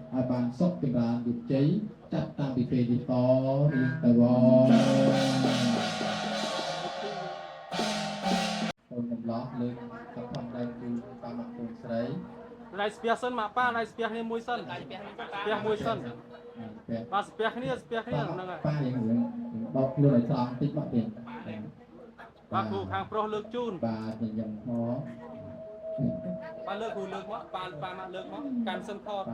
Hãy subscribe cho kênh Ghiền Mì Gõ để không bỏ lỡ លើកសពផងដែរគឺតាមមកគុំស្រី lại spia sân mà pa lại spia nên mùi sân spia mùi sân ba spia kia nâng này ប៉ាយ៉ាងយើងបោកខ្លួនឲ្យឆ្លងតិចមកទៀត ba khu hàng pro lược chun បាទញញឹមហោ ba lược khu lược mất ba mà lược mất can sân thọt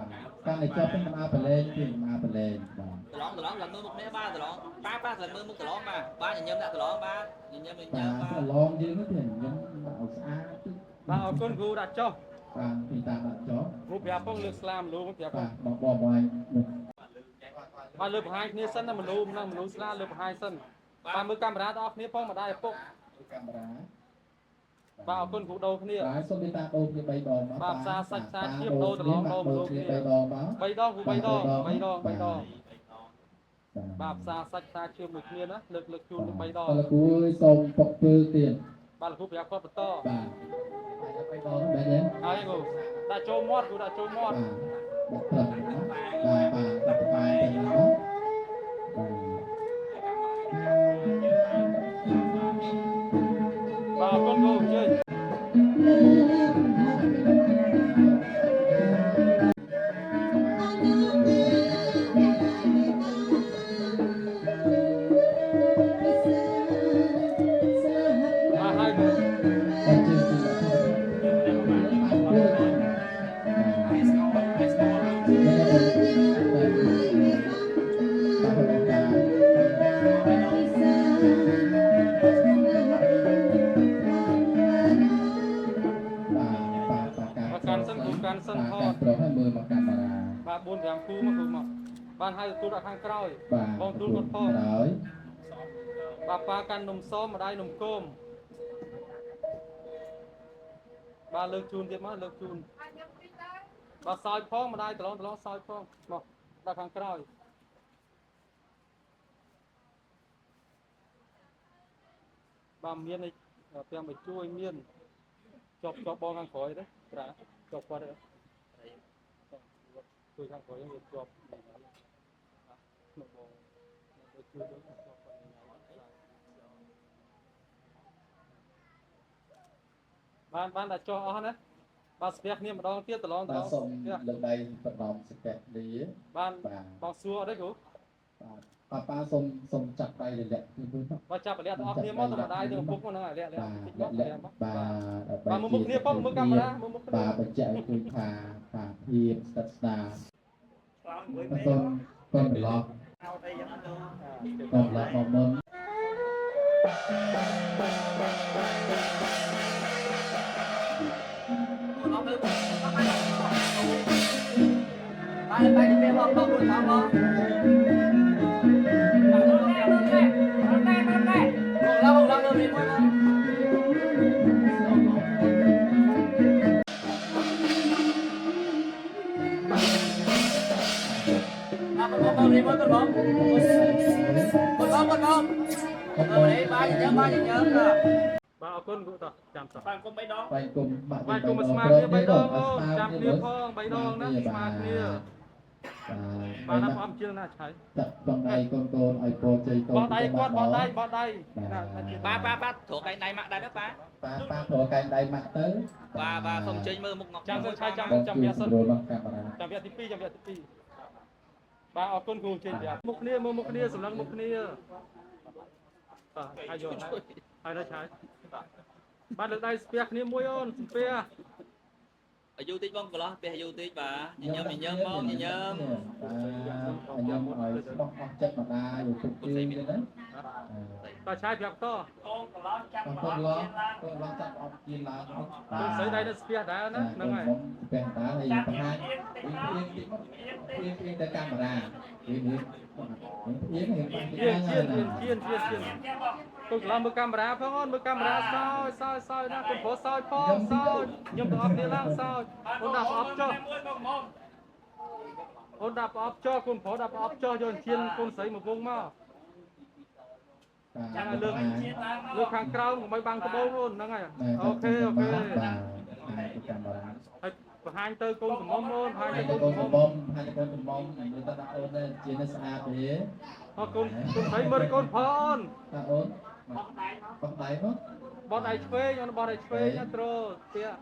កាន់តែជាប់នឹងអាបលេងពីអាបលេងបាទ từ lon là mưa một nét ba từ lon ba là mưa một từ lon ba nhìn nhâm đã từ lon ba nhìn nhâm បាទឡងយើងទៅញញឹមឲ្យស្អាត ba ở con gu đặt cho បាទពីតាមដាក់ចុះ ngũ bia phong lược slam lú bia បា phong ទបងបងឲ្យ ba lược hai kia sân là mình lú slam lược hai sân ba mưa camera đó kia phong mà đây phục កាមេរ៉ា ba ở con gu đầu kia បាទសូមមេត្តាដូរគ្នា3ដងមក ba xa sạch xa chiếm đô từ lon đô đô គ្នា kia 3ដងមក bay đo gu bay đo bay đo បាទ ba xa sạch xa chiếm một kia đó lược chun bay តើ đo គួយសូមពុកពើទៀត ba là khu bia phong to បាទ3ដងមែនទេ ai ngủ đã trâu mót gu đã trâu mót បាទដាក់ត្រឹមបាទបាទដាក់បាយទៅណាបាទ ba con gu chơi ba hai gu តែជើងទីcan sân gu can sân បាទ thọt ប្រហែលមើលមកកាមេរ៉ា ba buôn giảm khu mà khu mà ban hai tu đã hàng cõi បាទ bong tu con ក្រ phong ោយ ba pa can nôm xóm mà đây nôm côm ba lược chun tiếp má lược chun ba soi phong mà đây từ lon soi phong mà đã hàng cõi ba miên này tiền bị chui miên chọc bong hàng khói đấy đã chọc qua đấy chui hàng khói như chọc ban đã cho hết đấy ban spec niệm đong tiếp từ lon បាទសូមលើកដៃបដំសកេតលី ban bong xua đấy chú បាទប៉ាសូមចាប់ដៃលាក់គឺទៅ ba chập ở đây off niệm mất từ đây từ phút nó này lẹ lẹ បាទលាក់បាទ ba một niệm phong một camera một បាទបញ្ជាក់គឺថាភាពស្និទ្ធស្នាលសូមប្រឡប់ប្រឡប់មកមុន ba đi về không không buồn không không không lo được đi thôi con đi con bóng đấy ba nhìn nhớ ba ở con cụ tao chạm sập bạn con bay đó បាយគុំបាក់ ba cùng mà smart kia bay đong ô chạm kia phong bay đong đó smart kia ba năm âm chưa là chạy ដាក់បងដៃកូនឲ្យពោជ័យកូន bỏ đây con bỏ đây ba thuộc cái này mặc đây đó ba ប៉ាព្រោះកែងដៃម៉ាក់ទៅ ba không chơi mơ một ngọc chạm sân chạy បង chạm ជួ bia ស្ sân រួលមកកាមេរ៉ា chạm bia tivi chạm bia tivi ba ở con cụ trên bia một kia sầm lăng một kia hai rồi hai nó trái ba được đây spec niệm môi on spec ở du tích bông của nó về du tích bà nhìn nhâm bông nhìn nhâm ខ្ញុំឲ្យស្បោះអស់ចិត្តមកដែរយកទុកជើងទៅណា ta trái bia to បងឡងចាប់អត់ជៀនឡើង con sấy đây nó spec đá nó nó này ពេលតាហើយបង្ហាញពីទៅកាមេរ៉ាពីនេះchiên tôi làm một camera phải không? Một camera soi đó, con phố soi phong soi, nhưng tôi off đi lang soi, con đạp off cho, con phố đạp off cho chiên con sấy một vùng mà, chẳng là lược hàng cao của mấy băng của bông luôn, đó ngay, ok, hai tư con của mông luôn, hai tư con của mông, người ta đã ôn lên chia nó xa thế, con thấy mới con phun, ta ôn, bọc đáy mất. បត់ដៃឆ្វេងអូនបត់ដៃឆ្វេងណាត្រូទៀត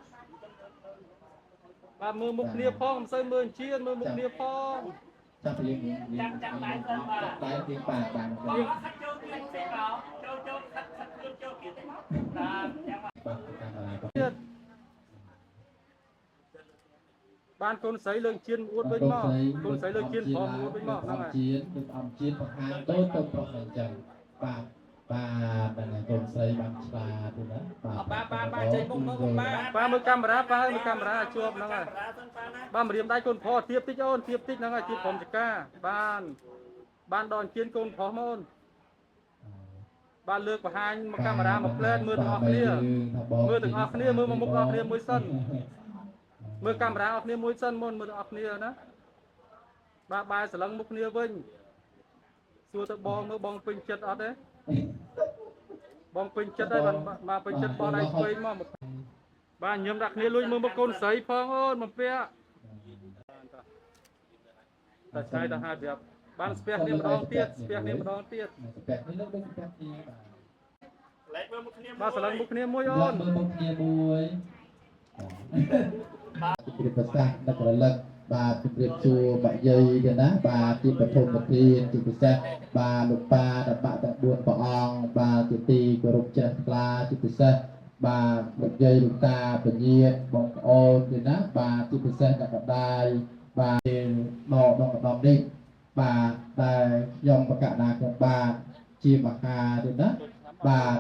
បាទមើលមុខគ្នាផងមិនសូវមើលជៀនមើលមុខគ្នាផង chắc làចាំដៃសិនបាទដៃទៀងបាទបានយើងចូលទៀងទេមកចូលខិតចូលទៀងទេមកតាមចាំបាទទៀតបានកូនស្រីលើកជៀនអួតវិញមកកូនស្រីលើកជៀនផងអួតវិញមកហ្នឹងហើយជៀនដូចអំជៀនបង្ហាញទៅប្រុសអញ្ចឹងបាទបាទកូនស្រីបានឆ្លាតទេណាបាទចេញមុខមើលបាទមើលកាមេរ៉ាបាទមើលកាមេរ៉ាជាប់ហ្នឹងហើយបាទម្រាមដៃកូនប្រុសទៀបតិចអូនទៀបតិចហ្នឹងហើយទៀបព្រមចកាបានដល់ជៀនកូនប្រុសមកអូនបាទលើកបង្ហាញមកកាមេរ៉ាមកផ្លែតមើលទាំងអស់គ្នាមើលទាំងអស់គ្នាមើលមកមុខអស់គ្នាមួយសិនមើលកាមេរ៉ាអស់គ្នាមួយសិនមុនមើលទាំងអស់គ្នាណាបាទបាយស្រឡឹងមុខគ្នាវិញសួរទៅបងមើលបងពេញចិត្តអត់ទេបងពេញចិត្តហើយបាទពេញចិត្តបោះដៃឆ្វេងមកបាទញឹមដាក់គ្នាលួចមើលមកកូនស្រីផងអូនមកពាក់តែឆ្ងាយទៅហើយប្រាប់បានស្ពះនេះម្ដងទៀតស្ពះនេះម្ដងទៀតស្ពះនេះលើកដូចស្ពះគ្នាលេខមើលមុខគ្នាបាទស្រឡឹងមុខគ្នាមួយអូនមើលមុខគ្នាមួយបាទពីភាសាដឹករលឹកបាទជម្រាបសួរបាក់យាយទៀតណាបាទទីប្រធមប្រធានទីពិសេសបាទលោកប៉ាតបៈត4ព្រះអង្គបាទទីទីគោរពជ្រះថ្លាទីពិសេសបាទលោកយាយលោកតាពញាតបងប្អូនទៀតណាបាទទីពិសេសអ្នកកដាយបាទមកដល់កណ្ដុំនេះបាទតែខ្ញុំបកណាខ្ញុំបាទជាមហាទៀតណាបាទ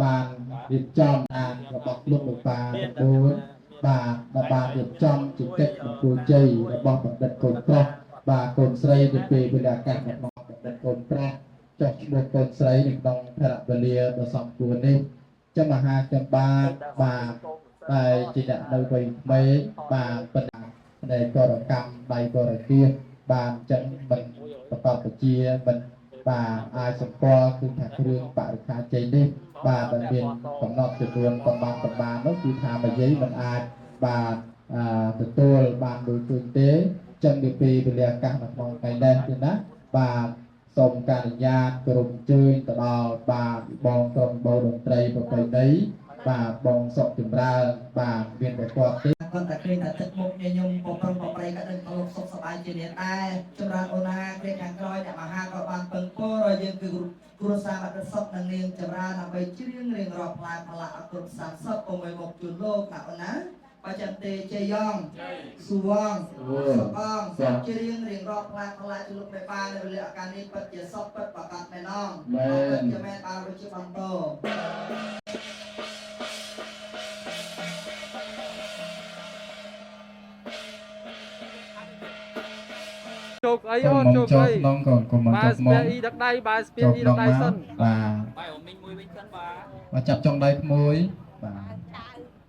បានរៀបចំអានរបស់លោកលោកប៉ា4បាទរៀបចំជាកិច្ចមង្គលជ័យរបស់បណ្ឌិតកូនប្រុសបាទកូនស្រីទៅពេលវេលាកាសរបស់បណ្ឌិតកូនប្រុសចុះឈ្មោះកូនស្រីនៅក្នុងភរវេលាដ៏សំគួរនេះចំមហាចំបាទតែជាអ្នកនៅវ័យក្មេងបាទប៉ុន្តែដែលកលកម្មដៃកលគាបាទអញ្ចឹងមិនប្រកបជាមិនបាទអាចសម្គាល់គឺថាគ្រឿងបរិខាជ័យនេះបាទដែលមានកំណត់ចំនួនប្រមាណនោះគឺថាមួយយាយមិនអាចបាទទទួលបានដោយទូទេចឹងពីពេលវេលាកាសនៅក្នុងថ្ងៃនេះទេណាបាទសូមការអនុញ្ញាតគោរពអញ្ជើញទៅដល់បាទបងក្រុមបោតន្ត្រីប្រពៃណីបាទបងសុកចម្រើនបាទមានតែគាត់ទេគាត់តែឃើញតែទឹកមុខញញឹមបំរុងបំប្រៃក៏ដឹងទៅសុខសប្បាយជានេះដែរចម្រើនអូនហាគ្រាខាងក្រោយអ្នកមហាក៏បានពឹងពោរយើងគឺគ្រួសារបាត់សុខនិងនាងចម្រើនដើម្បីច្រៀងរៀងរាប់ផ្លែផ្លាក់អគុណ30ពុំឲ្យមកជូនលោកណាអូនណាបើចាំទេជ័យយ៉ងស៊ូវងសបងច្រៀងរៀងរាប់ផ្លែផ្លាក់ជូនលោកមេបានៅវេលាឱកាសនេះពិតជាសុខពិតប្រកបមែនងពិតជាមែនបានរជាបន្តជោគអីអូនជោគអីក្នុងកូនកុំមកបាទស្ពះអ៊ីដឹកដៃបាទស្ពះអ៊ីដឹកដៃសិនបាយមីងមួយវិញសិនបាទចាប់ចុងដៃក្មួយ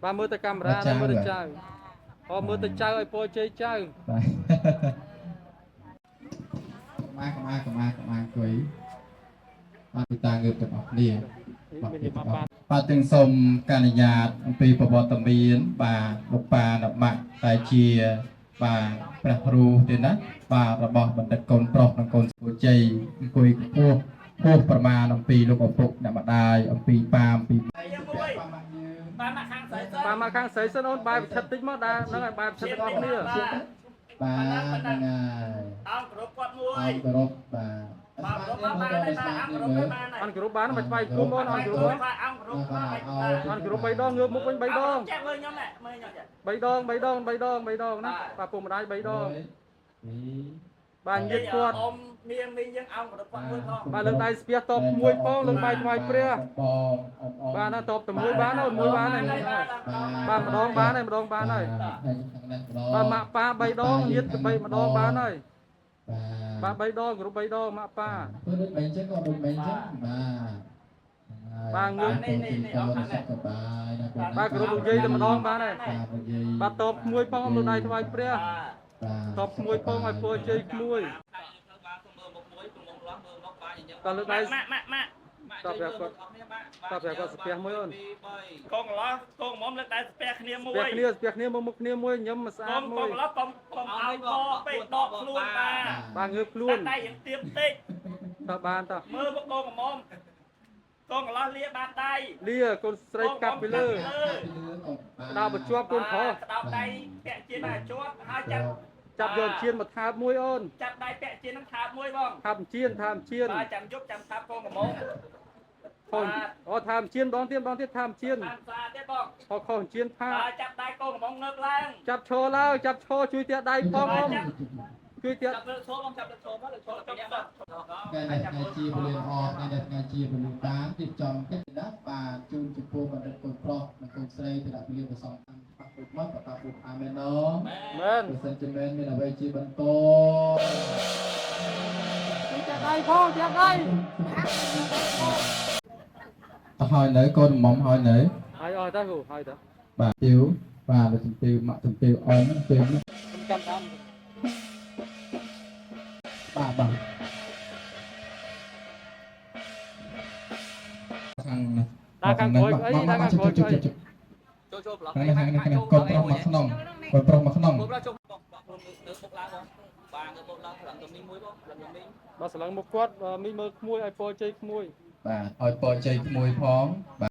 បាទមើលទៅកាមេរ៉ាមើលទៅចៅមើលទៅចៅឲ្យពោជ័យចៅបាទកម្មាអង្គុយបាទពីតាងើបទាំងអស់គ្នាបាទទាំងសូមកញ្ញាញាតអំពីប្រវត្តិមានបាទលោកប៉ានបៈតែជាបាទព្រះគ្រូទេណាបាទរបស់បណ្ឌិតកូនប្រុសនិងកូនស្រីជ័យអង្គុយខ្ពស់ប្រមាណអំពីលោកឪពុកអ្នកម្ដាយអំពីប៉ាអំពីបាទមកខាងស្រីសិនអូនបាយប្រឆិតតិចមកដែរហ្នឹងហើយបាយប្រឆិតទាំងអស់គ្នាបាទហ្នឹងហើយអង្គគ្រប់គាត់មួយអង្គគ្រប់បាទអង្គគ្រប់បានមកស្វាយគុំអូនអង្គគ្រប់អង្គគ្រប់3ដងងើបមុខវិញ3ដងចាក់មើលខ្ញុំមើលខ្ញុំចា3ដងណាបាទពុកម្ដាយ3ដងបាទញៀតគាត់អ៊ំនាងមីងយើងអង្គគ្រប់គាត់មួយផងបាទលើកដៃស្ពះតបមួយផងលើកបាយថ្វាយព្រះបាទណាតបតែមួយបានអូនមួយបានហើយបាទម្ដងបានហើយបាទម៉ាក់ប៉ា3ដងញៀតទៅ3ម្ដងបានហើយបាទ3ដងគ្រប់3ដងម៉ាក់ប៉ាធ្វើដូចបែងចឹងក៏ដូចបែងចឹងបាទងើបនេះអង្គខាងនេះបាទគ្រប់លោកយាយតែម្ដងបានហើយបាទតបមួយផងលើកដៃថ្វាយព្រះតបមួយផងឲ្យពោជ័យមួយតលើកដៃម៉ាក់តបព្រះគាត់ស្ពះមួយអូនកងកន្លោះកងមុំលើកដៃស្ពះគ្នាមួយស្ពះគ្នាមកមុខគ្នាមួយញឹមស្អាតមួយកងកន្លោះកុំឲ្យកពេកដកខ្លួនបាទងើបខ្លួនដៃទៀមតិចតបានតមើលមកកងមុំក ងកន្លោះលាបាតដៃ លាកូនស្រីកាប់ពីលើ ដៅបញ្ជាប់កូនប្រុស ក្តោបដៃពាក់ជៀនឲ្យជាប់ហើយចាប់ ចាប់យកជៀនមកថាបមួយអូន ចាប់ដៃពាក់ជៀននឹងថាបមួយបង ថាបជៀនថាបជៀន បាទចាំយប់ចាំថាបកូនកំមង ខូនអូថាបជៀនបងទៀតថាបជៀន តាមសាទៀតបង ខខជៀនថា បាទចាប់ដៃកូនកំមងងើបឡើង ចាប់ឈរឡើងចាប់ឈរជួយទៀតដៃផងអមជួយទៀត ចាប់លើឈរបងចាប់លើឈរមកលើឈរទៅយ៉ាងបាទ ថ្ងៃនេះថ្ងៃជាពលិនអថ្ងៃនេះថ្ងៃជាពលិនបានទីចំកិច្ចណាបាទជូនចំពោះបណ្ឌិតកូនប្រុសនិងកូនស្រីទៅដាក់ពលិនប្រសងតាមបាក់ពុកមកបតាពុកអាមែនណ មែន បើសិនជាមែនមានអ្វីជាបន្ត ចាប់ដៃផងចាប់ដៃ អស់ហើយនៅកូនមុំហើយនៅ ហើយអស់ទៅហើយទៅ បាទទៀវបាទលោកជំទាវម៉ាក់ជំទាវអនពេលនេះ ខ្ញុំចាំតាម បាទបាទខាង ដាក់ខាងក្រោយអីដាក់ខាងក្រោយអី ចូលចូលប្លុក ខាងកូនប្រុសមកក្នុងកូនប្រុសមកក្នុង កូនប្រុសចូលបងបងទៅពុកឡើងបងបាទទៅពុកឡើងឡើងទៅមីមួយបងឡើងទៅមី បើស្លឹងមកគាត់មីមើលក្មួយឲ្យពរជ័យក្មួយ បាទឲ្យពរជ័យក្មួយផងបាទ